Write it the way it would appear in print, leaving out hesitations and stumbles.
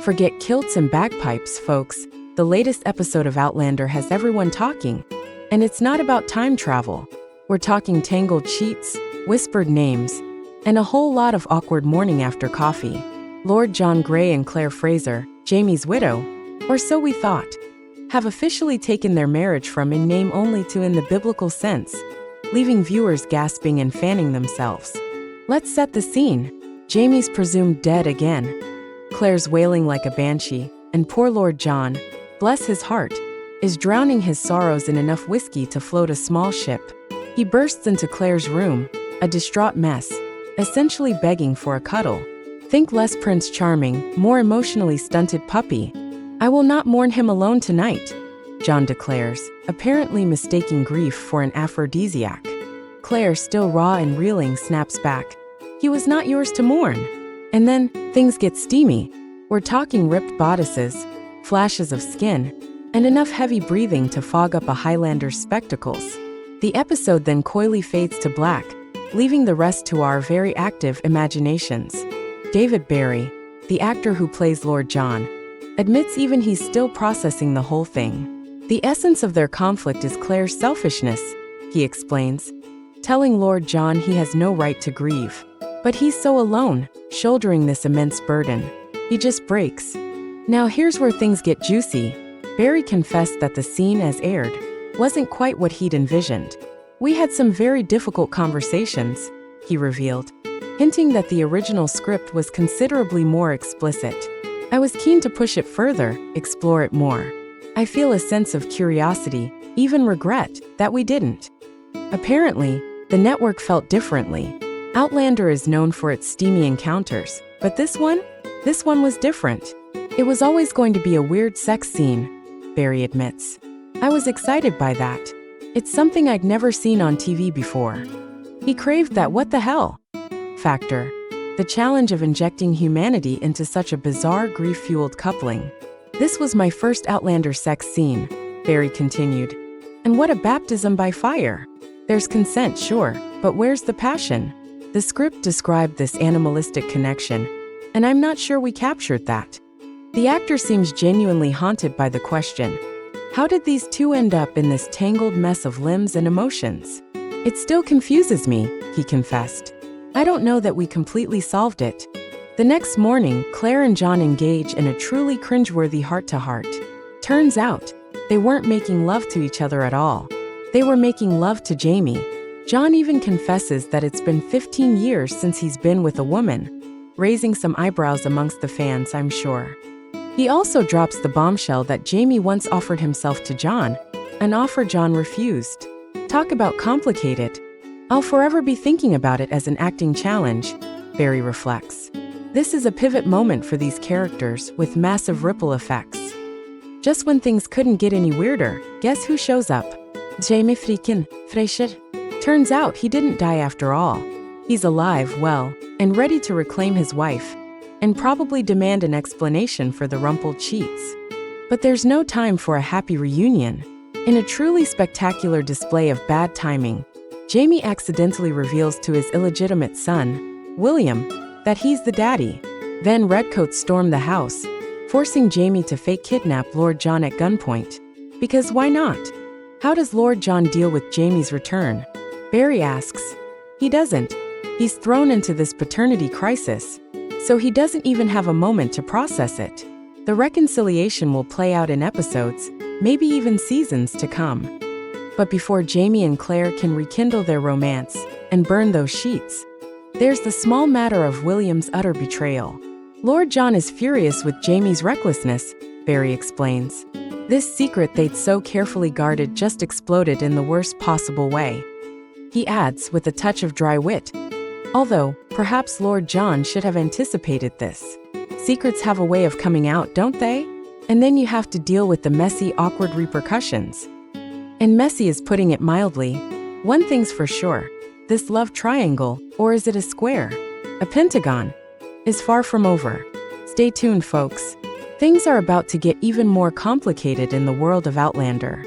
Forget kilts and bagpipes, folks. The latest episode of Outlander has everyone talking. And it's not about time travel. We're talking tangled sheets, whispered names, and a whole lot of awkward morning after coffee. Lord John Grey and Claire Fraser, Jamie's widow, or so we thought, have officially taken their marriage from in name only to in the biblical sense, leaving viewers gasping and fanning themselves. Let's set the scene. Jamie's presumed dead again. Claire's wailing like a banshee, and poor Lord John, bless his heart, is drowning his sorrows in enough whiskey to float a small ship. He bursts into Claire's room, a distraught mess, essentially begging for a cuddle. Think less Prince Charming, more emotionally stunted puppy. I will not mourn him alone tonight, John declares, apparently mistaking grief for an aphrodisiac. Claire, still raw and reeling, snaps back. He was not yours to mourn. And then, things get steamy. We're talking ripped bodices, flashes of skin, and enough heavy breathing to fog up a Highlander's spectacles. The episode then coyly fades to black, leaving the rest to our very active imaginations. David Barry, the actor who plays Lord John, admits even he's still processing the whole thing. The essence of their conflict is Claire's selfishness, he explains, telling Lord John he has no right to grieve. But he's so alone, shouldering this immense burden. He just breaks. Now here's where things get juicy. Barry confessed that the scene as aired wasn't quite what he'd envisioned. We had some very difficult conversations, he revealed, hinting that the original script was considerably more explicit. I was keen to push it further, explore it more. I feel a sense of curiosity, even regret, that we didn't. Apparently, the network felt differently. Outlander is known for its steamy encounters, but this one was different. It was always going to be a weird sex scene, Barry admits. I was excited by that. It's something I'd never seen on TV before. He craved that what the hell factor. The challenge of injecting humanity into such a bizarre, grief-fueled coupling. This was my first Outlander sex scene, Barry continued. And what a baptism by fire. There's consent, sure, but where's the passion? The script described this animalistic connection, and I'm not sure we captured that. The actor seems genuinely haunted by the question, how did these two end up in this tangled mess of limbs and emotions? It still confuses me, he confessed. I don't know that we completely solved it. The next morning, Claire and John engage in a truly cringeworthy heart-to-heart. Turns out, they weren't making love to each other at all. They were making love to Jamie. John even confesses that it's been 15 years since he's been with a woman, raising some eyebrows amongst the fans, I'm sure. He also drops the bombshell that Jamie once offered himself to John, an offer John refused. Talk about complicated. I'll forever be thinking about it as an acting challenge, Barry reflects. This is a pivot moment for these characters with massive ripple effects. Just when things couldn't get any weirder, guess who shows up? Jamie freaking Fraser. Turns out he didn't die after all. He's alive, well, and ready to reclaim his wife, and probably demand an explanation for the rumpled sheets. But there's no time for a happy reunion. In a truly spectacular display of bad timing, Jamie accidentally reveals to his illegitimate son, William, that he's the daddy. Then redcoats storm the house, forcing Jamie to fake kidnap Lord John at gunpoint. Because why not? How does Lord John deal with Jamie's return? Barry asks. He doesn't. He's thrown into this paternity crisis, so he doesn't even have a moment to process it. The reconciliation will play out in episodes, maybe even seasons to come. But before Jamie and Claire can rekindle their romance and burn those sheets, there's the small matter of William's utter betrayal. Lord John is furious with Jamie's recklessness, Barry explains. This secret they'd so carefully guarded just exploded in the worst possible way. He adds, with a touch of dry wit, although, perhaps Lord John should have anticipated this. Secrets have a way of coming out, don't they? And then you have to deal with the messy, awkward repercussions. And messy is putting it mildly. One thing's for sure, this love triangle, or is it a square? A pentagon, is far from over. Stay tuned, folks. Things are about to get even more complicated in the world of Outlander.